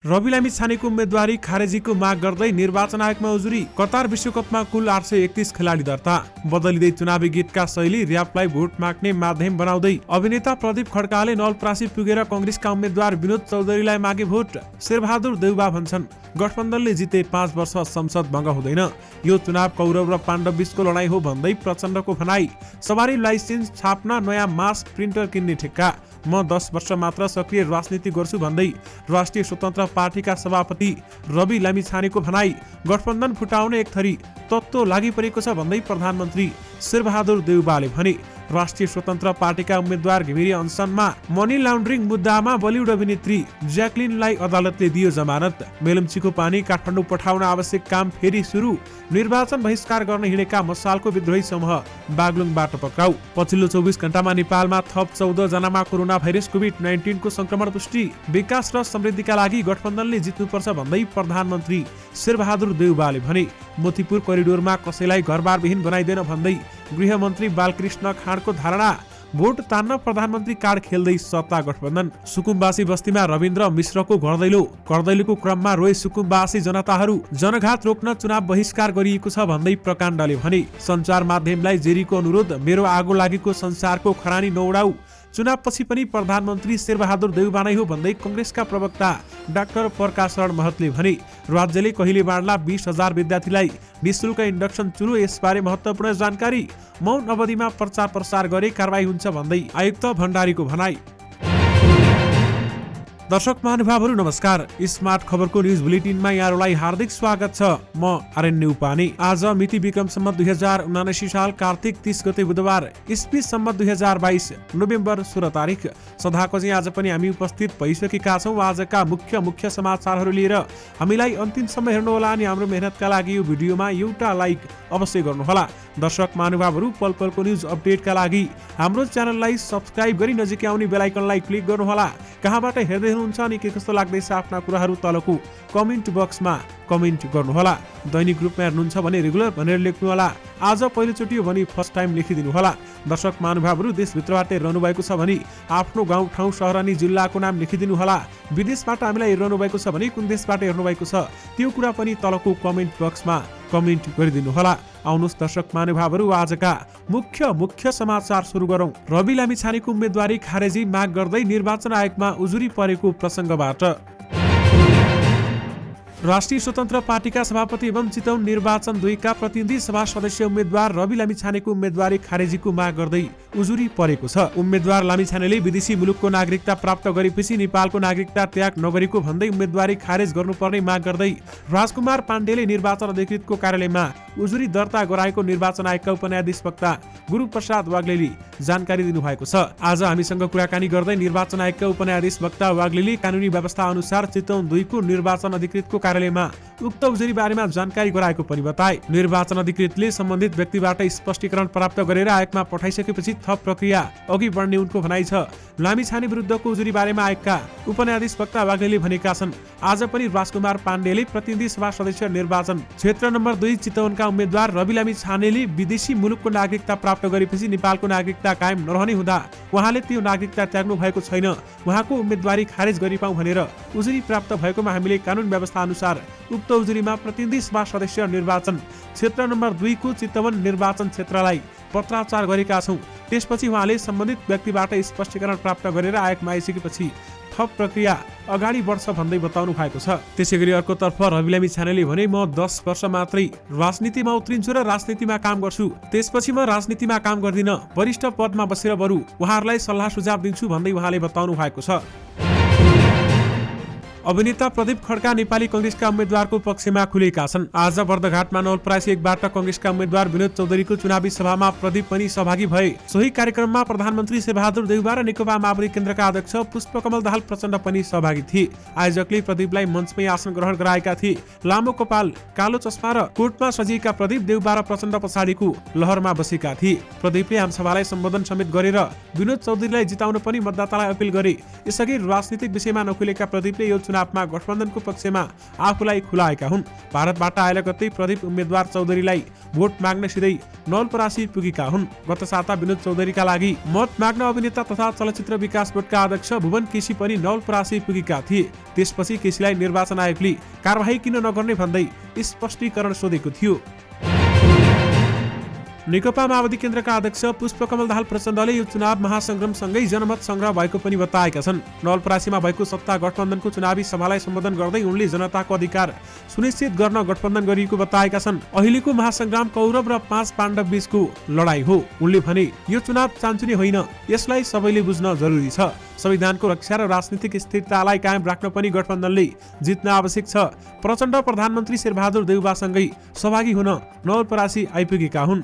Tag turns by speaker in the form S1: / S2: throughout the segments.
S1: रवि लामिछानेको उम्मेदवारी खारेजीको माग गर्दै निर्वाचन आयोगमा उजुरी। कतार विश्वकपमा कुल 831 खेलाडी दर्ता। बदलिँदै चुनावी गीतका शैली र्यापलाई भोट माग्ने माध्यम बनाउँदै अभिनेता प्रदीप खड्काले नवलपरासी पुगेर कंग्रेसका उम्मेद्वार विनोद चौधरीलाई मागे भोट। शेरबहादुर देउबा भन्छन् गठबन्धनले जिते 5 वर्ष संसद भङ्ग हुँदैन, यो चुनाव कौरव र पाण्डव बीचको लडाई हो भन्दै प्रचण्डको भनाई। सवारी लाइसेन्स छाप्न नयाँ मास प्रिन्टर किन्ने ठेक्का। म 10 वर्ष मात्र सक्रिय राजनीति गर्छु भन्दै राष्ट्रिय स्वतन्त्र पार्टीका सभापति रवि लामिछानेको भनाई। गठबन्धन फुटाउने एक थरी तत्त्व लागि परेको छ भन्दै प्रधानमन्त्री शेरबहादुर देउबाले भने। राष्ट्रिय स्वतन्त्र पार्टीका उम्मेद्वार घिमिरे अनसनमा। मनी लाउन्ड्रिङ मुद्दामा बलिउड अभिनेत्री ज्याक्लिनलाई अदालतले दियो जमानत। मेलम्चीको पानी काठमाडौँ पठाउन आवश्यक काम फेरि सुरु। निर्वाचन बहिष्कार गर्न हिँडेका मसालको विद्रोही समूह बागलुङबाट पक्राउ। पछिल्लो 24 घण्टामा नेपालमा थप 14 जनामा कोरोना भाइरस कोभिड-19 को संक्रमण पुष्टि। विकास र समृद्धिका लागि गठबन्धनले जित्नुपर्छ भन्दै प्रधानमन्त्री शेरबहादुर देउबाले भने। मोतीपुर करिडोरमा कसैलाई घरबारविहीन बनाइदेन भन्दै गृहमन्त्री बालकृष्ण खाँडको धारणा। भोट तान्न प्रधानमन्त्री कार्ड खेल्दै सत्ता गठबन्धन। सुकुम्बासी बस्तीमा रविन्द्र मिश्रको घरदैलोको क्रममा रोए सुकुम्बासी जनताहरू। जनघात रोक्न चुनाव बहिष्कार गरिएको छ भन्दै प्रकाण्डले भने। सञ्चार माध्यमलाई जेरीको अनुरोध, मेरो आगो लागेको संसारको खरानी नउडाऊ। चुनाव पछि पनि प्रधानमन्त्री शेरबहादुर देउबा नै हो भन्दै कंग्रेसका प्रवक्ता डाक्टर प्रकाश शरण महतले भने। राज्यले कहिले बाँड्ला 20,000 विद्यार्थीलाई निःशुल्क इन्डक्सन चुलो, यसबारे महत्त्वपूर्ण जानकारी। मौन अवधिमा प्रचार प्रसार गरे कारबाही हुन्छ भन्दै आयुक्त भण्डारीको भनाई। दर्शक महानुभावहरू नमस्कार। स्मार्ट खबरको न्युज बुलेटिनमा यहाँहरूलाई हार्दिक स्वागत छ। म आर्यन उपाने। आज मिति विक्रम सम्मत 2079 साल कार्तिक 30 गते बुधबार, इस्वी सम्मत 2022 नोभेम्बर 16 तारिक। सदाको चाहिँ आज पनि हामी उपस्थित भइसकेका छौँ आजका मुख्य समाचारहरू लिएर। हामीलाई अन्तिमसम्म हेर्नुहोला अनि हाम्रो मेहनतका लागि यो भिडियोमा एउटा लाइक अवश्य गर्नुहोला। दर्शक महानुभावहरू पल पलको न्युज अपडेटका लागि हाम्रो च्यानललाई सब्स्क्राइब गरी नजिकै आउने बेल आइकनलाई क्लिक गर्नुहोला। कहाँबाट हेर्दै हुनुहुन्छ अनि के कस्तो लाग्दैछ आफ्ना कुराहरू तलको कमेन्ट बक्समा कमेन्ट गर्नुहोला। दैनिक रूपमा हेर्नुहुन्छ भने रेगुलर भनेर लेख्नुहोला। आज पहिलोचोटि हो भने फर्स्ट टाइम लेखिदिनुहोला। दर्शक महानुभावहरू देशभित्रबाट हेर्नु भएको छ भने आफ्नो गाउँ ठाउँ सहर अनि जिल्लाको नाम लेखिदिनुहोला। विदेशबाट हामीलाई हेर्नु भएको छ भने कुन देशबाट हेर्नु भएको छ त्यो कुरा पनि तलको कमेन्ट बक्समा कमेन्ट गरिदिनुहोला। आउनुहोस् दर्शक महानुभावहरू आजका मुख्य समाचार सुरु गरौँ। रवि लामिछानेको उम्मेदवारी खारेजी माग गर्दै निर्वाचन आयोगमा उजुरी परेको प्रसङ्गबाट। राष्ट्रिय स्वतन्त्र पार्टीका सभापति एवं चितवन निर्वाचन 2 का प्रतिनिधि सभा सदस्य उम्मेद्वार रवि लामिछानेको उम्मेदवारी खारेजीको माग गर्दै उजुरी परेको छ। उम्मेद्वार लामिछानेले विदेशी मुलुकको नागरिकता प्राप्त गरेपछि नेपालको नागरिकता त्याग नगरेको भन्दै उम्मेदवारी खारेज गर्नुपर्ने माग गर्दै राजकुमार पाण्डेले निर्वाचन अधिकृतको कार्यालयमा उजुरी दर्ता गराएको निर्वाचन आयोगका उपन्यायाधीशवक्ता गुरुप्रसाद वाग्लेले जानकारी दिनुभएको छ। आज हामीसँग कुराकानी गर्दै निर्वाचन आयोगका उपन्यायाधीशवक्ता वाग्लेले कानुनी व्यवस्था अनुसार चितवन 2 को निर्वाचन अधिकृतको कार्यालयमा उक्त उजुरी बारेमा जानकारी गराएको पनि बताए। निर्वाचन अधिकृतले सम्बन्धित व्यक्तिबाट स्पष्टीकरण प्राप्त गरेर आयोगमा पठाइसकेपछि थप प्रक्रिया अघि बढ्ने उनको भनाइ छ। लामिछाने विरुद्धको उजुरी बारेमा आयोगका उपन्यायाधीशवक्ता वाग्लेले भनेका छन् आज पनि राजकुमार पाण्डेले प्रतिनिधि सभा सदस्य निर्वाचन क्षेत्र नम्बर 2 चितवनका उम्मेद्वार रवि लामिछानेले विदेशी मुलुकको नागरिकता प्राप्त गरेपछि नेपालको नागरिकता कायम नरहने हुँदा उहाँले त्यो नागरिकता त्याग्नु भएको छैन, उहाँको उम्मेदवारी खारेज गरिपाउँ भनेर उजुरी प्राप्त भएकोमा हामीले कानुन व्यवस्था अनुसार उक्त उजुरीमा प्रतिनिधि सभा सदस्य निर्वाचन क्षेत्र नम्बर 2 को चितवन निर्वाचन क्षेत्रलाई पत्राचार गरेका छौँ। त्यसपछि उहाँले सम्बन्धित व्यक्तिबाट स्पष्टीकरण प्राप्त गरेर आयोगमा आइसकेपछि थप प्रक्रिया अगाडि बढ्छ भन्दै बताउनु भएको छ। त्यसैगरी अर्कोतर्फ रवि लामिछानेले भने म 10 वर्ष मात्रै राजनीतिमा उत्रिन्छु र राजनीतिमा काम गर्छु, त्यसपछि म राजनीतिमा काम गर्दिन, वरिष्ठ पदमा बसेर बरु उहाँहरूलाई सल्लाह सुझाव दिन्छु भन्दै उहाँले बताउनु भएको छ। अभिनेता प्रदीप खड्का नेपाली कंग्रेसका उम्मेद्वारको पक्षमा खुलेका छन्। आज बर्दघाटमा नवलपरासी 1 बाट कंग्रेसका उम्मेद्वार विनोद चौधरीको चुनावी सभामा प्रदीप पनि सहभागी भए। सोही कार्यक्रममा प्रधानमन्त्री शेरबहादुर देउबा र नेकपा माओवादी केन्द्रका अध्यक्ष पुष्पकमल दाहाल प्रचण्ड पनि सहभागी थिए। आयोजकले प्रदीपलाई मञ्चमै आसन ग्रहण गराएका थिए। लामो कपाल, कालो चस्मा र कोटमा सजिएका प्रदीप देउबा र प्रचण्ड पछाडिको लहरमा बसेका थिए। प्रदीपले आमसभालाई सम्बोधन समेत गरेर विनोद चौधरीलाई जिताउन पनि मतदातालाई अपिल गरे। यसअघि राजनीतिक विषयमा नखुलेका प्रदीपले यो चुनावमा गठबन्धनको पक्षमा आफूलाई खुलाएका हुन्। भारतबाट आएर गतै प्रदीप उम्मेद्वार चौधरीलाई भोट माग्न सिधै नवलपरासी पुगेका हुन्। गत साता विनोद चौधरीका लागि मत माग्न अभिनेता तथा चलचित्र विकास बोर्डका अध्यक्ष भुवन केसी पनि नवलपरासी पुगेका थिए। त्यसपछि केसीलाई निर्वाचन आयोगले कारबाही किन नगर्ने भन्दै स्पष्टीकरण सोधेको थियो। नेकपा माओवादी केन्द्रका अध्यक्ष पुष्पकमल दाहाल प्रचण्डले यो चुनाव महासंग्रामसँगै जनमत संग्रह भएको पनि बताएका छन्। नवलपरासीमा भएको सत्ता गठबन्धनको चुनावी सभालाई सम्बोधन गर्दै उनले जनताको अधिकार सुनिश्चित गर्न गठबन्धन गरिएको बताएका छन्। अहिलेको महासंग्राम कौरव र 5 पाण्डव बीचको लडाई हो। उनले भने यो चुनाव चान्चुने होइन, यसलाई सबैले बुझ्न जरुरी छ। संविधानको रक्षा र राजनीतिक स्थिरतालाई कायम राख्न पनि गठबन्धनले जित्न आवश्यक छ। प्रचण्ड प्रधानमन्त्री शेरबहादुर देउवासँगै सहभागी हुन नवलपरासी आइपुगेका हुन्।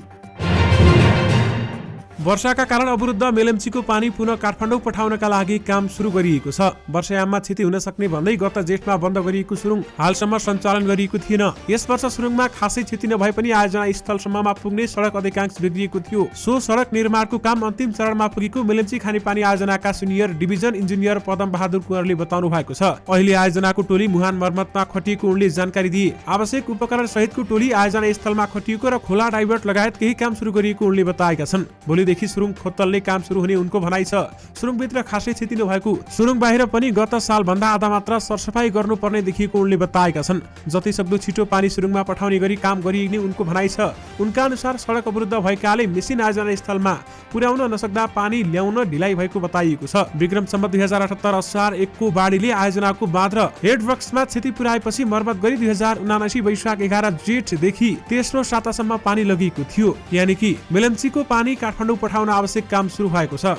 S1: वर्षाका कारण अवरुद्ध मेलम्चीको पानी पुनः काठमाडौँ पठाउनका लागि काम सुरु गरिएको छ। वर्षायाममा क्षति हुन सक्ने भन्दै गत जेठमा बन्द गरिएको सुरुङ हालसम्म सञ्चालन गरिएको थिएन। यस वर्ष सुरुङमा खासै क्षति नभए पनि आयोजना स्थलसम्ममा पुग्ने सडक अधिकांश बिग्रिएको थियो। सो सडक निर्माणको काम अन्तिम चरणमा पुगेको मेलम्ची खानेपानी आयोजनाका senior division engineer Padam Bahadur कुँवरले बताउनु भएको छ। अहिले आयोजनाको टोली मुहान मर्मतमा खटिएको उनले जानकारी दिए। आवश्यक उपकरण सहितको टोली आयोजना स्थलमा खटिएको र खोला डाइभर्ट लगायत केही काम सुरु गरिएको उनले बताएका छन्। भोलिदेखि सुरुङ खोत्तलले काम सुरु हुने उनको भनाइ छ। सुरुङभित्र खासै क्षति नभएको, सुरुङ बाहिर पनि गत साल भन्दा आधा मात्र सरसफाई गर्नुपर्ने देखिएको उनले बताएका छन्। जति सक्दो छिटो पानी सुरुङमा पठाउने गरी काम गरिने उनको भनाइ छ। उनका अनुसार सडक अवरुद्ध भएकाले मेसिन आयोजना स्थलमा पुर्याउन नसक्दा पानी ल्याउन ढिलाइ भएको बताइएको छ। विक्रम सम्वत 2078 असार 1 को बाढीले आयोजनाको बाँध र हेडवर्क्समा क्षति पुर्याएपछि मर्मत गरी 2079 वैशाख 11 जेठदेखि तेस्रो सातासम्म पानी लगिएको थियो। यानि कि मेलम्चीको पानी काठमाडौँ पठाउन आवश्यक काम सुरु भएको छ।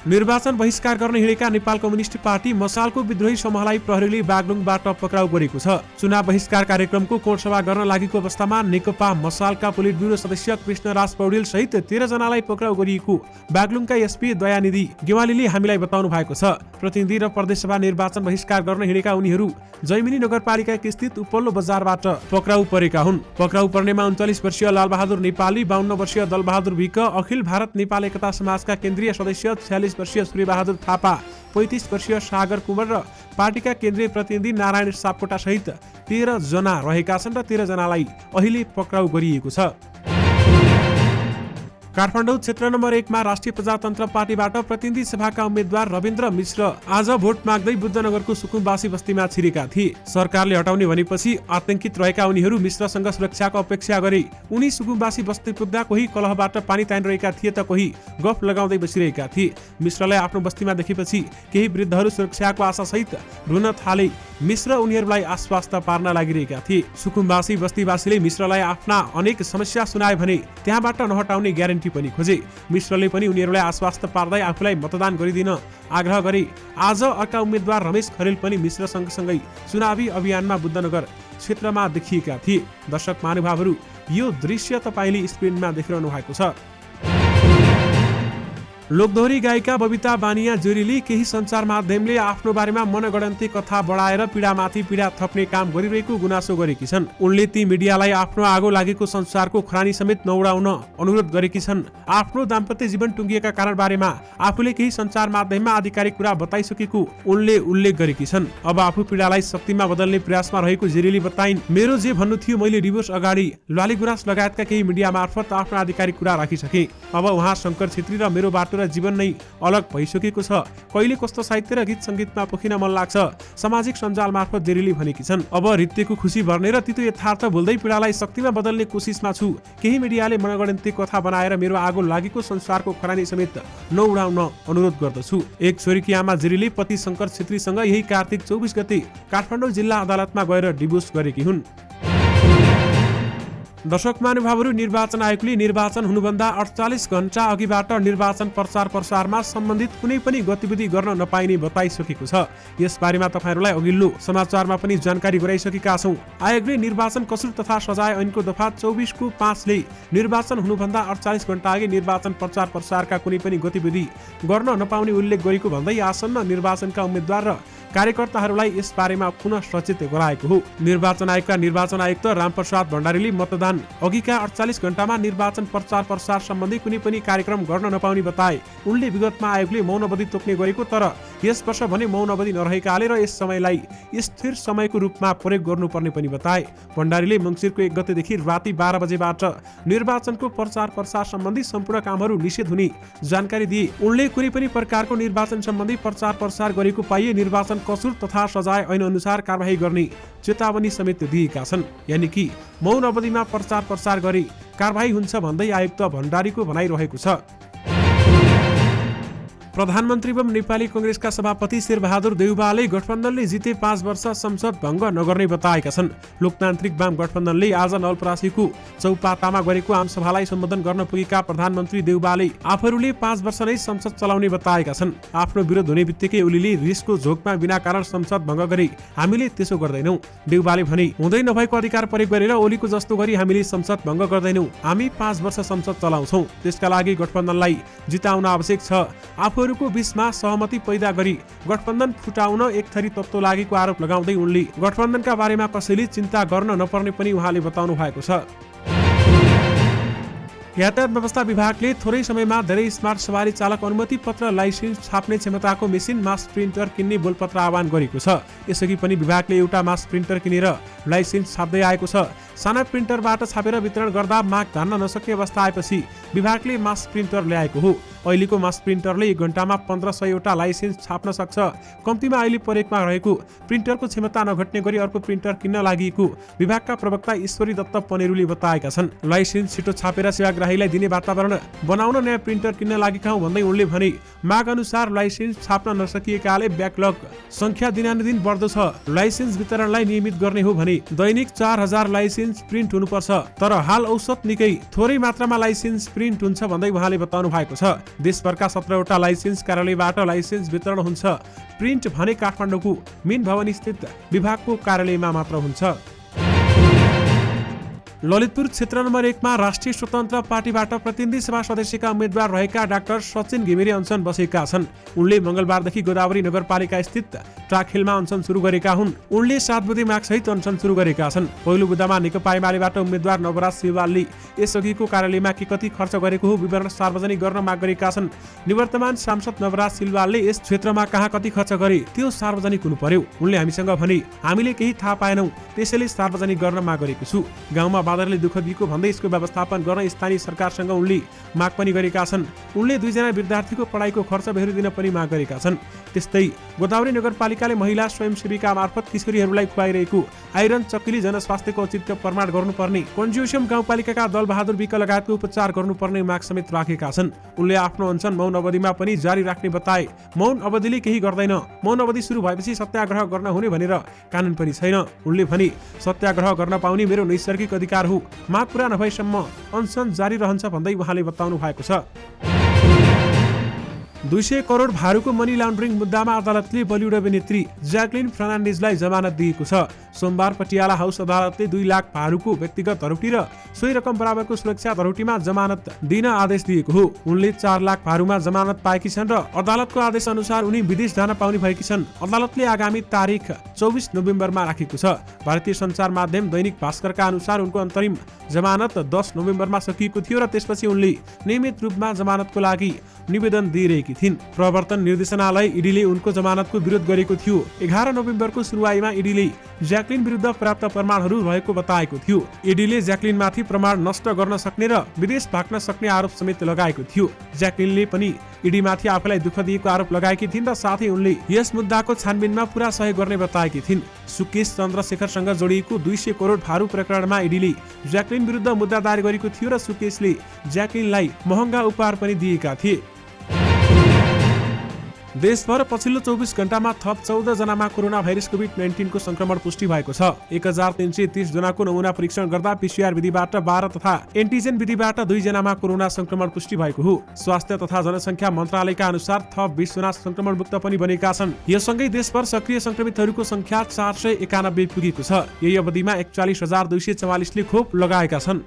S1: निर्वाचन बहिष्कार गर्न हिँडेका नेपाल कम्युनिस्ट पार्टी मसालको विद्रोही समूहलाई प्रहरीले बागलुङबाट पक्राउ गरेको छ। चुनाव बहिष्कार कार्यक्रमको कोणसभा गर्न लागेको अवस्थामा नेकपा मसालका पोलिट ब्युरो सदस्य कृष्णराज पौडेल सहित 13 जनालाई पक्राउ गरिएको बागलुङका एसपी दयानिधि गेवालीले हामीलाई बताउनु भएको छ। प्रतिनिधि र प्रदेशसभा निर्वाचन बहिष्कार गर्न हिँडेका उनीहरू जैमिनी नगरपालिका स्थित उपल्लो बजारबाट पक्राउ परेका हुन्। पक्राउ पर्नेमा 39 वर्षीय लालबहादुर नेपाली, 52 वर्षीय दलबहादुर विक, अखिल भारत नेपाल एकता समाजका केन्द्रीय सदस्य 46 वर्षीय सूर्यबहादुर थापा, 35 वर्षीय सागर कुमार र पार्टीका केन्द्रीय प्रतिनिधि नारायण सापकोटा सहित 13 जना रहेका छन् र 13 जनालाई अहिले पक्राउ गरिएको छ। काठमाडौँ क्षेत्र नम्बर 1 मा राष्ट्रिय प्रजातन्त्र पार्टीबाट प्रतिनिधि सभाका उम्मेद्वार रविन्द्र मिश्र आज भोट माग्दै बुद्धनगरको सुकुम्बासी बस्तीमा छिरेका थिए। सरकारले हटाउने भनेपछि आतंकित रहेका उनीहरू मिश्रसँग सुरक्षाको अपेक्षा गरे। उनी सुकुम्बासी बस्ती पुग्दा कोही कलहबाट पानी तानिरहेका थिए त कोही गफ लगाउँदै बसिरहेका थिए। मिश्रलाई आफ्नो बस्तीमा देखेपछि केही वृद्धहरू सुरक्षाको आशा सहित रुन थाले। मिश्र उनीहरूलाई आश्वस्त पार्न लागिरहेका थिए। सुकुम्बासी बस्तीवासीले मिश्रलाई आफ्ना अनेक समस्या सुनाए भने त्यहाँबाट नहटाउने ग्यारेन्टी पनि खोजे। मिश्रले पनि उनीहरूलाई आश्वस्त पार्दै आफूलाई मतदान गरिदिन आग्रह गरे। आज अर्का उम्मेद्वार रमेश खरेल पनि मिश्र सँगसँगै चुनावी अभियानमा बुद्धनगर क्षेत्रमा देखिएका थिए। दर्शक महानुभावहरू, यो दृश्य तपाईले स्क्रिनमा देखिरहनु भएको छ। लोकदोहोरी गायिका बबिता बानिया जोरीले केही सञ्चार माध्यमले आफ्नो बारेमा मनगढन्ती कथा बढाएर पीडामाथि पीडा थप्ने काम गरिरहेको गुनासो गरेकी छन्। उनले ती मिडियालाई आफ्नो आगो लागेको संसारको खरानी समेत नउडाउन अनुरोध गरेकी छन्। आफ्नो दाम्पत्य जीवन टुङ्गिएका कारण बारेमा आफूले केही सञ्चार माध्यममा आधिकारिक कुरा बताइसकेको उनले उल्लेख गरेकी छन्। अब आफू पीडालाई शक्तिमा बदल्ने प्रयासमा रहेको जोरीले बताइन्, मेरो जे भन्नु थियो मैले डिभोर्स अगाडि लाली गुराँस लगायतका केही मिडिया मार्फत आफ्नो आधिकारिक कुरा राखिसके। अब उहाँ शङ्कर छेत्री र मेरो बाटो र जीवन नै अलग भइसकेको छ। कहिले कस्तो साहित्य र गीत सङ्गीतमा पोखिन मन लाग्छ, सामाजिक सञ्जाल मार्फत जोरीले भनेकी छन्। अब हृत्यको खुसी भर्ने र तितो यथार्थ बोल्दै पीडालाई शक्तिमा बदल्ने कोसिसमा छु। केही मिडियाले मनगढन्ती कथा बनाएर मेरो आगो लागेको संसारको खरानी समेत नउडाउन अनुरोध गर्दछु। एक छोरीकी आमा जोरीले पति शङ्कर छेत्रीसँग यही कार्तिक 24 गते काठमाडौँ जिल्ला अदालतमा गएर डिभोर्स गरेकी हुन्। दर्शक महानुभावहरू, निर्वाचन आयोगले निर्वाचन हुनुभन्दा 48 घण्टा अघिबाट निर्वाचन प्रचार प्रसारमा सम्बन्धित कुनै पनि गतिविधि गर्न नपाइने बताइसकेको छ। यस बारेमा तपाईहरुलाई अघिल्लो समाचारमा पनि जानकारी गराइसकेका छौं। आयोगले निर्वाचन कसुर तथा सजाय ऐनको दफा 24 को 5 ले निर्वाचन हुनुभन्दा 48 घण्टा अघि निर्वाचन प्रचार प्रसारका कुनै पनि गतिविधि गर्न नपाउने उल्लेख गरेको भन्दै आसन्न निर्वाचनका उम्मेद्वार र कार्यकर्ताहरूलाई यस बारेमा पुनः सचेत गराएको हो। निर्वाचन आयोगका निर्वाचन आयुक्त रामप्रसाद भण्डारीले मतदान बिहान अघिका 48 घण्टामा निर्वाचन प्रचार प्रसार सम्बन्धी कुनै पनि कार्यक्रम गर्न नपाउने बताए। उनले विगतमा आयोगले मौन अवधि तोक्ने गरेको तर यस वर्ष भने मौन अवधि नरहेकाले र यस समयलाई स्थिर समयको रूपमा प्रयोग गर्नुपर्ने पनि बताए। भण्डारीले मङ्सिरको 1 गतेदेखि राति 12 बजेबाट निर्वाचनको प्रचार प्रसार सम्बन्धी सम्पूर्ण कामहरू निषेध हुने जानकारी दिए। उनले कुनै पनि प्रकारको निर्वाचन सम्बन्धी प्रचार प्रसार गरेको पाइए निर्वाचन कसुर तथा सजाय ऐन अनुसार कारबाही गर्ने चेतावनी समेत दिएका छन्। यानि कि मौन अवधिमा प्रचार प्रसार गरी कारबाही हुन्छ भन्दै आयुक्त भण्डारीको भनाइरहेको छ। प्रधानमन्त्री एवं नेपाली कांग्रेसका सभापति शेरबहादुर देउवाले गठबन्धनले जिते 5 वर्ष संसद भङ्ग नगर्ने बताएका छन्। लोकतान्त्रिक वाम गठबन्धनले आज नवलपरासीको चौपातामा गरेको आमसभालाई सम्बोधन गर्न पुगेका प्रधानमन्त्री देउवाले आफूहरूले 5 वर्ष नै संसद चलाउने बताएका छन्। आफ्नो विरोध हुने बित्तिकै ओलीले रिसको झोकमा बिना कारण संसद भङ्ग गरे, हामीले त्यसो गर्दैनौं। देउवाले भने हुँदै नभएको अधिकार प्रयोग गरेर ओलीको जस्तो गरी हामीले संसद भङ्ग गर्दैनौं, हामी 5 वर्ष संसद चलाउँछौं। त्यसका लागि गठबन्धनलाई जिताउन आवश्यक छ। आफूहरूको बीचमा सहमति पैदा गरी गठबन्धन फुटाउन एक थरी तत्त्व लागेको आरोप लगाउँदै उनले गठबन्धनका बारेमा कसैले चिन्ता गर्न नपर्ने पनि उहाँले बताउनु भएको छ। यातायात व्यवस्था विभागले थोरै समयमा धेरै स्मार्ट सवारी चालक अनुमति पत्र लाइसेन्स छाप्ने क्षमताको मेसिन मास प्रिन्टर किन्ने बोलपत्र आह्वान गरेको छ। यसअघि पनि विभागले एउटा मास प्रिन्टर किनेर लाइसेन्स छाप्दै आएको छ। साना प्रिन्टरबाट छापेर वितरण गर्दा माग धान्न नसक्ने अवस्था आएपछि विभागले मास प्रिन्टर ल्याएको हो। अहिलेको मास प्रिन्टरले 1 घण्टामा 1500 वटा लाइसेन्स छाप्न सक्छ। कम्तीमा अहिले प्रयोगमा रहेको प्रिन्टरको क्षमता नघट्ने गरी अर्को प्रिन्टर किन्न लागेको विभागका प्रवक्ता ईश्वरी दत्त पनेरुले बताएका छन्। लाइसेन्स छिटो छापेर सेवाग्राहीलाई दिने वातावरण बनाउन नयाँ प्रिन्टर किन्न लागेका हौं भन्दै उनले भने माग अनुसार लाइसेन्स छाप्न नसकिएकाले ब्याकलग संख्या दिनानुदिन बढ्दो छ। लाइसेन्स वितरणलाई नियमित गर्ने हो भने दैनिक 4000 लाइसेन्स प्रिन्ट हुनुपर्छ, तर हाल औसत निकै थोरै मात्रामा लाइसेन्स प्रिन्ट हुन्छ भन्दै उहाँले बताउनु भएको छ। देशभरका 17 वटा लाइसेन्स कार्यालयबाट लाइसेन्स वितरण हुन्छ। प्रिन्ट भने काठमाडौँको मेन भवन स्थित विभागको कार्यालयमा मात्र हुन्छ। ललितपुर क्षेत्र नम्बर 1 मा राष्ट्रिय स्वतन्त्र पार्टीबाट प्रतिनिधि सभा सदस्यका उम्मेद्वार रहेका डाक्टर सचिन घिमिरे अनसन बसेका छन्। उनले मंगलबारदेखि गोदावरी नगरपालिका स्थित ट्राखेलमा अनसन सुरु गरेका हुन्। उनले 7 बुँदे माग सहित अनसन सुरु गरेका छन्। पहिलो बुँदामा नेकपा एमालेबाट उम्मेद्वार नवराज सिलवालले यसअघिको कार्यालयमा के कति खर्च गरेको हो विवरण सार्वजनिक गर्न माग गरेका छन्। निवर्तमान सांसद नवराज सिलवालले यस क्षेत्रमा कहाँ कति खर्च गरे त्यो सार्वजनिक हुनु पर्यो। उनले हामीसँग भने हामीले केही थाहा पाएनौं, त्यसैले सार्वजनिक गर्न माग गरेको छु। गाउँमा बादरले दुःख दिएको भन्दै यसको व्यवस्थापन गर्न स्थानीय सरकारसँग उनले माग पनि गरेका छन्। उनले 2 जना विद्यार्थीको पढाइको खर्च बेहोरिदिन पनि माग गरेका छन्। त्यस्तै गोदावरी नगरपालिकाले महिला स्वयंसेविका मार्फत किशोरीहरूलाई खुवाइरहेको आइरन चक्कीले जनस्वास्थ्यको औचित्य प्रमाण गर्नुपर्ने, कन्ज्युसियम गाउँपालिकाका दलबहादुर विक लगायतको उपचार गर्नुपर्ने माग समेत राखेका छन्। उनले आफ्नो अनसन मौन अवधिमा पनि जारी राख्ने बताए। मौन अवधिले केही गर्दैन, मौन अवधि सुरु भएपछि सत्याग्रह गर्न हुने भनेर कानुन पनि छैन। उनले भने सत्याग्रह गर्न पाउने मेरो नैसर्गिक अधिकार हो, माग पूरा नभएसम्म अनसन जारी रहन्छ भन्दै उहाँले बताउनु भएको छ। 200 करोड भारूको मनी लान्ड्रिङ मुद्दामा अदालतले बलिउड अभिनेत्री ज्याक्लिन फर्नान्डेजलाई जमानत दिएको छ। सोमबार पटियाला हाउस अदालतले 2 लाख भारूको व्यक्तिगत धरोटी र सोही रकम बराबरको सुरक्षा धरोटीमा जमानत दिन आदेश दिएको हो। उनले 4 लाख भारूमा जमानत पाएकी छन् र अदालतको आदेश अनुसार उनी विदेश जान पाउने भएकी छन्। अदालतले आगामी तारिख 24 नोभेम्बरमा राखेको छ। भारतीय सञ्चार माध्यम दैनिक भास्करका अनुसार उनको अन्तरिम जमानत 10 नोभेम्बरमा सकिएको थियो र त्यसपछि उनले नियमित रूपमा जमानतको लागि निवेदन दिइरहेकी थिइन्। प्रवर्तन निर्देशनालय ईडीले उनको जमानतको विरोध गरेको थियो। 11 नोभेम्बरको सुनुवाईमा ईडीले ज्याक्लिन विरुद्ध पर्याप्त प्रमाणहरू रहेको बताएको थियो। ईडीले ज्याक्लिनमाथि प्रमाण नष्ट गर्न सक्ने र विदेश भाग्न सक्ने आरोप समेत लगाएको थियो। ज्याक्लिनले पनि ईडीमाथि आफूलाई दुःख दिएको आरोप लगाएकी थिइन् र साथै उनले यस मुद्दाको छानबिनमा पूरा सहयोग गर्ने बताएकी थिइन्। सुकेश चन्द्रशेखरसँग जोडिएको 200 करोड भारू प्रकरणमा ईडीले ज्याक्लिन विरुद्ध मुद्दा दायर गरेको थियो र सुकेशले ज्याक्लिनलाई महँगा उपहार पनि दिएका थिए। देशभर पछिल्लो 24 घण्टामा थप 14 जनामा कोरोना भाइरस कोभिड-19 को संक्रमण पुष्टि भएको छ। 1330 जनाको नमुना परीक्षण गर्दा पीसीआर विधिबाट 12 तथा एन्टिजेन विधिबाट 2 जनामा कोरोना संक्रमण पुष्टि भएको हो। स्वास्थ्य तथा जनसंख्या मन्त्रालयका अनुसार थप 20 जना संक्रमण मुक्त पनि बनेका छन्। यससँगै देशभर सक्रिय संक्रमितहरूको संख्या 491 पुगेको छ। यही अवधिमा 41244 ले खोप लगाएका छन्।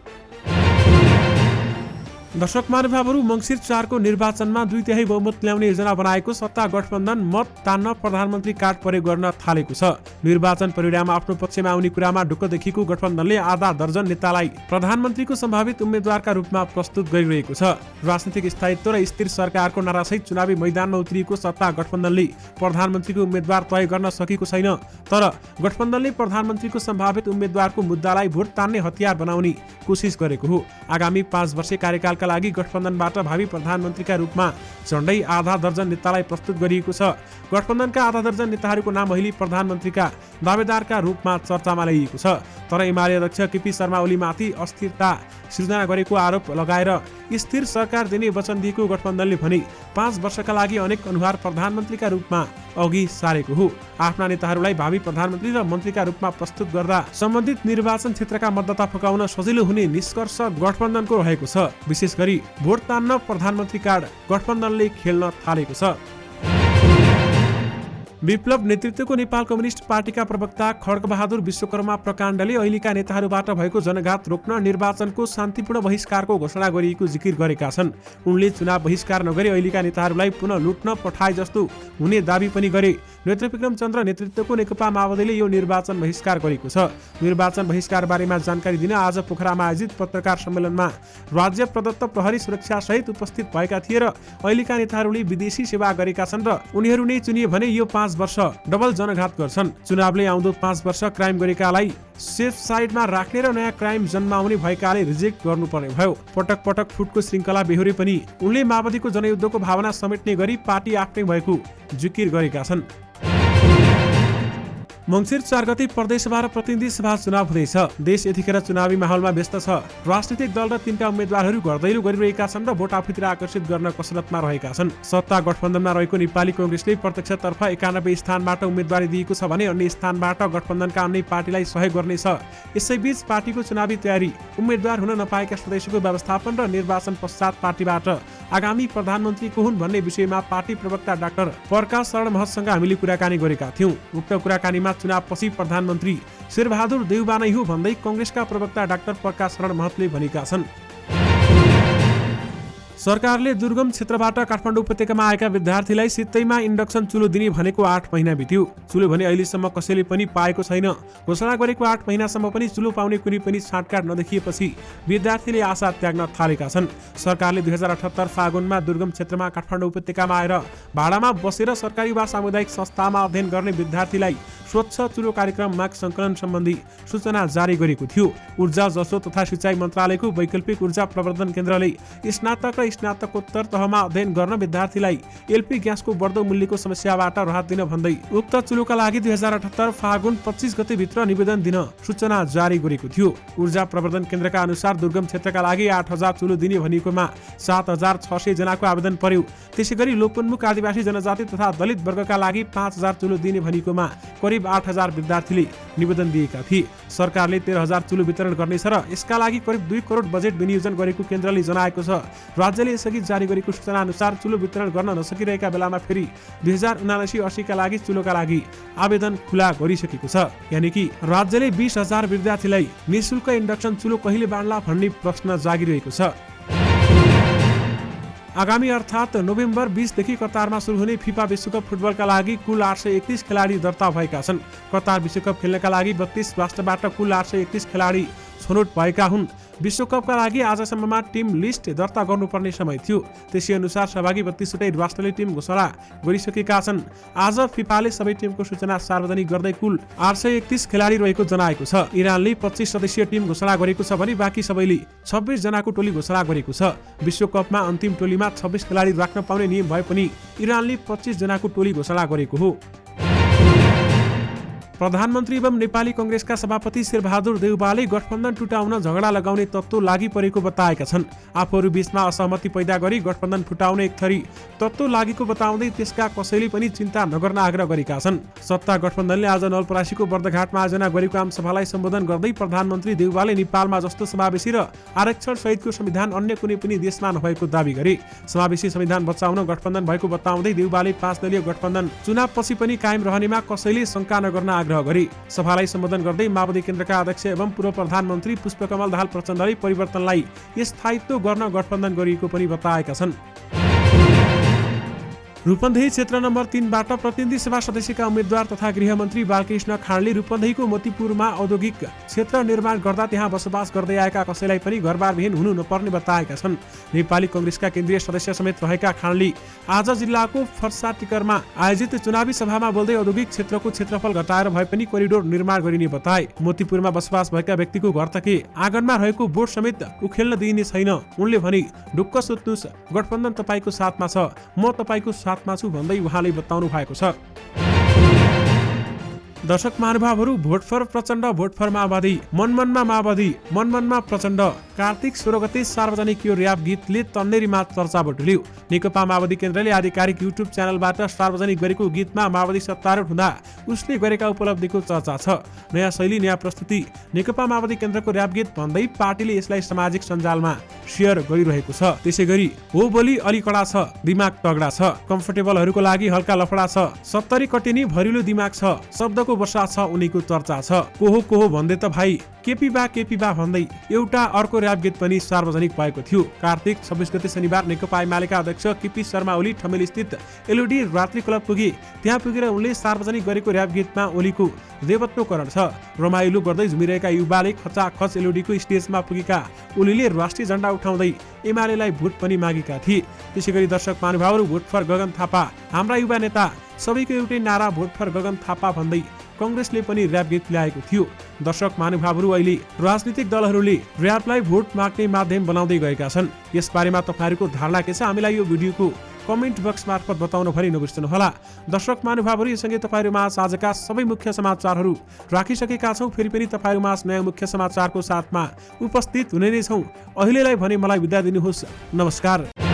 S1: दर्शक महानुभावहरू, मङ्सिर 4 को निर्वाचनमा 2/3 बहुमत ल्याउने योजना बनाएको सत्ता गठबन्धन मत तान्न प्रधानमन्त्री कार्ड प्रयोग गर्न थालेको छ। निर्वाचन परिणाम आफ्नो पक्षमा आउने कुरामा ढुक्क देखिएको गठबन्धनले आधा दर्जन नेतालाई प्रधानमन्त्रीको सम्भावित उम्मेद्वारका रूपमा प्रस्तुत गरिरहेको छ। राजनीतिक स्थायित्व र स्थिर सरकारको नारासहित चुनावी मैदानमा उत्रिएको सत्ता गठबन्धनले प्रधानमन्त्रीको उम्मेद्वार तय गर्न सकेको छैन। तर गठबन्धनले प्रधानमन्त्रीको सम्भावित उम्मेद्वारको मुद्दालाई भोट तान्ने हतियार बनाउने कोसिस गरेको हो। आगामी 5 वर्षे कार्यकालका लागि गठबन्धनबाट भावी प्रधानमन्त्रीका रूपमा झण्डै आधा दर्जन नेतालाई प्रस्तुत गरिएको छ। गठबन्धनका आधा दर्जन नेताहरूको नाम अहिले प्रधानमन्त्रीका दावेदारका रूपमा चर्चामा ल्याइएको छ। तर एमाले अध्यक्ष केपी शर्मा ओलीमाथि अस्थिरता सृजना गरेको आरोप लगाएर स्थिर सरकार दिने वचन दिएको गठबन्धनले भने 5 वर्षका लागि अनेक अनुहार प्रधानमन्त्रीका रूपमा अघि सारेको हो। आफ्ना नेताहरूलाई भावी प्रधानमन्त्री र मन्त्रीका रूपमा प्रस्तुत गर्दा सम्बन्धित निर्वाचन क्षेत्रका मतदाता फकाउन सजिलो हुने निष्कर्ष गठबन्धनको रहेको छ। विशेष गरी भोट तान्न प्रधानमन्त्री कार्ड गठबन्धनले खेल्न थालेको छ। विप्लव नेतृत्वको नेपाल कम्युनिस्ट पार्टीका प्रवक्ता खड्गबहादुर विश्वकर्मा प्रकाण्डले अहिलेका नेताहरूबाट भएको जनघात रोक्न निर्वाचनको शान्तिपूर्ण बहिष्कारको घोषणा गरिएको जिकिर गरेका छन्। उनले चुनाव बहिष्कार नगरी अहिलेका नेताहरूलाई पुनः लुट्न पठाए जस्तो हुने दावी पनि गरे। नेत्रविक्रम चन्द्र नेतृत्वको नेकपा माओवादीले यो निर्वाचन बहिष्कार गरेको छ। निर्वाचन बहिष्कार बारेमा जानकारी दिन आज पोखरामा आयोजित पत्रकार सम्मेलनमा राज्य प्रदत्त प्रहरी सुरक्षा सहित उपस्थित भएका थिए र अहिलेका नेताहरूले विदेशी सेवा गरेका छन् र उनीहरू नै चुनिए भने यो 5 वर्ष डबल जनघात गर्छन्। चुनावले आउँदो 5 वर्ष क्राइम गरेकालाई सेफ साइडमा राख्ने र नयाँ क्राइम जन्माउने भएकाले रिजेक्ट गर्नुपर्ने भयो। पटक पटक फुटको श्रृङ्खला बेहोरे पनि उनले माओवादीको जनयुद्धको भावना समेट्ने गरी पार्टी आफ्नै भएको जिकिर गरेका छन्। मङ्सिर 4 गते प्रदेशसभा र प्रतिनिधि सभा चुनाव हुँदैछ। देश यतिखेर चुनावी माहौलमा व्यस्त छ। राजनीतिक दल र तिनका उम्मेद्वारहरू घरदैलो गरिरहेका छन् र भोट आफूतिर आकर्षित गर्न कसरतमा रहेका छन्। सत्ता गठबन्धनमा रहेको नेपाली कांग्रेसले प्रत्यक्षतर्फ 91 स्थानबाट उम्मेदवारी दिएको छ भने अन्य स्थानबाट गठबन्धनका अन्य पार्टीलाई सहयोग गर्नेछ। यसैबीच पार्टीको चुनावी तयारी, उम्मेद्वार हुन नपाएका सदस्यको व्यवस्थापन र निर्वाचन पश्चात पार्टीबाट आगामी प्रधानमन्त्री को हुन् भन्ने विषयमा पार्टी प्रवक्ता डाक्टर प्रकाश शरण महतसँग हामीले कुराकानी गरेका थियौं। उक्त कुराकानीमा चुनावपछि प्रधानमन्त्री शेरबहादुर देउबा नै हो भन्दै कांग्रेसका प्रवक्ता डाक्टर प्रकाश शरण महतले भनेका छन्। सरकारले दुर्गम क्षेत्रबाट काठमाडौँ उपत्यकामा आएका विद्यार्थीलाई सित्तैमा इन्डक्सन चुलो दिने भनेको 8 महिना बित्यो। चुलो भने अहिलेसम्म कसैले पनि पाएको छैन। घोषणा गरेको 8 महिनासम्म पनि चुलो पाउने कुनै पनि छाँटकाट नदेखिएपछि विद्यार्थीले आशा त्याग्न थालेका छन्। सरकारले 2078 फागुनमा दुर्गम क्षेत्रमा काठमाडौँ उपत्यकामा आएर भाडामा बसेर सरकारी वा सामुदायिक संस्थामा अध्ययन गर्ने विद्यार्थीलाई स्वच्छ चुलो कार्यक्रम माग सङ्कलन सम्बन्धी सूचना जारी गरेको थियो। ऊर्जा जसो तथा सिँचाइ मन्त्रालयको वैकल्पिक ऊर्जा प्रवर्धन केन्द्रले स्नातक र स्नातकोत्तर तहमा अध्ययन गर्न विद्यार्थीलाई एलपी ग्यासको बढ्दो मूल्यको समस्याबाट राहत दिन भन्दै उक्त चुलोका लागि 2078 फागुन 25 गते भित्र निवेदन दिन सूचना जारी गरेको थियो। ऊर्जा प्रवर्धन केन्द्रका अनुसार दुर्गम क्षेत्रका लागि 8000 चुलो दिने भनिएकोमा 7600 जनाको आवेदन पर्यो। त्यसैगरी लोपोन्मुख आदिवासी जनजाति तथा दलित वर्गका लागि 5000 चुलो दिने भनिएकोमा करिब 8000 विद्यार्थीले निवेदन दिएका थिए। सरकारले 13000 चुलो वितरण गर्नेछ र यसका लागि करिब 2 करोड बजेट विनियोजन गरेको केन्द्रले जनाएको छ। राज्यले यसअघि जारी गरेको सूचना अनुसार चुलो वितरण गर्न नसकिरहेका बेलामा फेरि 2079-80 का लागि चुलोका लागि आवेदन खुला गरिसकेको छ। यानि कि राज्यले 20000 विद्यार्थीलाई निःशुल्क इन्डक्सन चुलो कहिले बाँड्ला भन्ने प्रश्न जागिरहेको छ। आगामी अर्थात् नोभेम्बर 20 देखि कतारमा सुरु हुने फिफा विश्वकप फुटबलका लागि कुल 831 खेलाडी दर्ता भएका छन्। कतार विश्वकप खेल्नका लागि 32 राष्ट्रबाट कुल 831 खेलाडी छनौट भएका हुन्। विश्वकपका लागि आजसम्ममा टिम लिस्ट दर्ता गर्नुपर्ने समय थियो। त्यसै अनुसार सहभागी 32वटै राष्ट्रले टिम घोषणा गरिसकेका छन्। आज फिफाले सबै टिमको सूचना सार्वजनिक गर्दै कुल 831 खेलाडी रहेको जनाएको छ। इरानले 25 सदस्यीय टिम घोषणा गरेको छ भने बाँकी सबैले 26 जनाको टोली घोषणा गरेको छ। विश्वकपमा अन्तिम टोलीमा 26 खेलाडी राख्न पाउने नियम भए पनि इरानले 25 जनाको टोली घोषणा गरेको हो। प्रधानमन्त्री एवं नेपाली कांग्रेसका सभापति शेरबहादुर देउबाले गठबन्धन टुटाउन झगडा लगाउने तत्त्व लागि परेको बताएका छन्। आफूहरू बीचमा असहमति पैदा गरी गठबन्धन फुटाउने एक थरी तत्त्व लागेको बताउँदै त्यसका कसैले पनि चिन्ता नगर्न आग्रह गरेका छन्। सत्ता गठबन्धनले आज नवलपरासीको बर्दघाटमा आयोजना गरेको आम सभालाई सम्बोधन गर्दै प्रधानमन्त्री देउबाले नेपालमा जस्तो समावेशी र आरक्षण सहितको संविधान अन्य कुनै पनि देशमा नभएको दावी गरे। समावेशी संविधान बचाउन गठबन्धन भएको बताउँदै देउबाले 5 दलीय गठबन्धन चुनावपछि पनि कायम रहनेमा कसैले शंका नगर्न आग्रह गरे। सभालाई सम्बोधन गर्दै माओवादी केन्द्रका अध्यक्ष एवं पूर्व प्रधानमन्त्री पुष्पकमल दाहाल प्रचण्डले परिवर्तनलाई स्थायित्व गर्न गठबन्धन गरिएको पनि बताएका छन्। रूपन्देही क्षेत्र नम्बर 3 बाट प्रतिनिधि सभा सदस्यका उम्मेद्वार तथा गृहमन्त्री बालकृष्ण खाँडले रूपन्देहीको मोतीपुरमा औद्योगिक क्षेत्र निर्माण गर्दा त्यहाँ बसोबास गर्दै आएका कसैलाई पनि घरबारविहीन हुनु नपर्ने बताएका छन्। नेपाली कांग्रेसका केन्द्रीय सदस्य समेत रहेका खाँडले आज जिल्लाको फर्साटिकरमा आयोजित चुनावी सभामा बोल्दै औद्योगिक क्षेत्रको क्षेत्रफल घटाएर भए पनि कोरिडोर निर्माण गरिने बताए। मोतीपुरमा बसोबास भएका व्यक्तिको घर तके आँगनमा रहेको बोर्ड समेत उखेल्न दिइने छैन। उनले भने ढुक्क सुत्नुस्, गठबन्धन तपाईको साथमा छ, म तपाईको साथमा छु भन्दै उहाँले बताउनु भएको छ। दर्शक महानुभावहरू, vote for Prachanda, vote for Maobadi, मनमनमा माओवादी, मनमनमा प्रचण्ड। कार्तिक 16 गते सार्वजनिक यो र्याप गीतले तन्नेरीमा चर्चा बटुल्यो। नेकपा माओवादी केन्द्रले आधिकारिक युट्युब च्यानलबाट सार्वजनिक गरेको गीतमा माओवादी सत्तारूढ हुँदा उसले गरेका उपलब्धिको चर्चा छ। नयाँ शैली, नयाँ प्रस्तुति नेकपा माओवादी केन्द्रको र्याप गीत भन्दै पार्टीले यसलाई सामाजिक सञ्जालमा सेयर गरिरहेको छ। त्यसैगरी हो बोली अलि कडा छ, दिमाग तगडा छ, कम्फर्टेबलहरूको लागि हल्का लफडा छ, 70 कटिनी भरिलो दिमाग छ, शब्दको वर्षा छ, उनीको चर्चा छ। कोहो भन्दै त भाइ केपी बा भन्दै एउटा अर्को र्याप गीत पनि सार्वजनिक भएको थियो। कार्तिक 26 गते शनिबार नेकपा एमालेका अध्यक्ष केपी शर्मा ओली ठमेल स्थित एलओडी रात्रि क्लब पुगे। त्यहाँ पुगेर उनले सार्वजनिक गरेको र्याप गीतमा ओलीको देवत्वकरण छ। रमाइलो गर्दै झुमिरहेका युवाले खचाखच एलओडीको स्टेजमा पुगेका ओलीले राष्ट्रिय झण्डा उठाउँदै एमालेलाई भोट पनि मागेका थिए। त्यसैगरी दर्शक महानुभावहरू, भोट फर गगन थापा, हाम्रा युवा नेता, सबैको एउटै नारा भोट फर गगन थापा भन्दै कांग्रेसले पनि र्याप गीत ल्याएको थियो। दर्शक महानुभावहरू, अहिले राजनीतिक दलहरूले र्यापलाई भोट माग्ने माध्यम बनाउँदै गएका छन्। यस बारेमा तपाईहरूको धारणा के छ? हामीलाई यो भिडियोको कमेन्ट बक्स मार्फत बताउन भरि नबिर्सनुहोला। दर्शक महानुभावहरू, यससँगै तपाईहरूमा आजका सबै मुख्य समाचारहरू राखिसकेका छौँ। फेरि पनि तपाईहरूमा नयाँ मुख्य समाचारको साथमा उपस्थित हुने नै छौँ। अहिलेलाई भने मलाई बिदा दिनुहोस्। नमस्कार।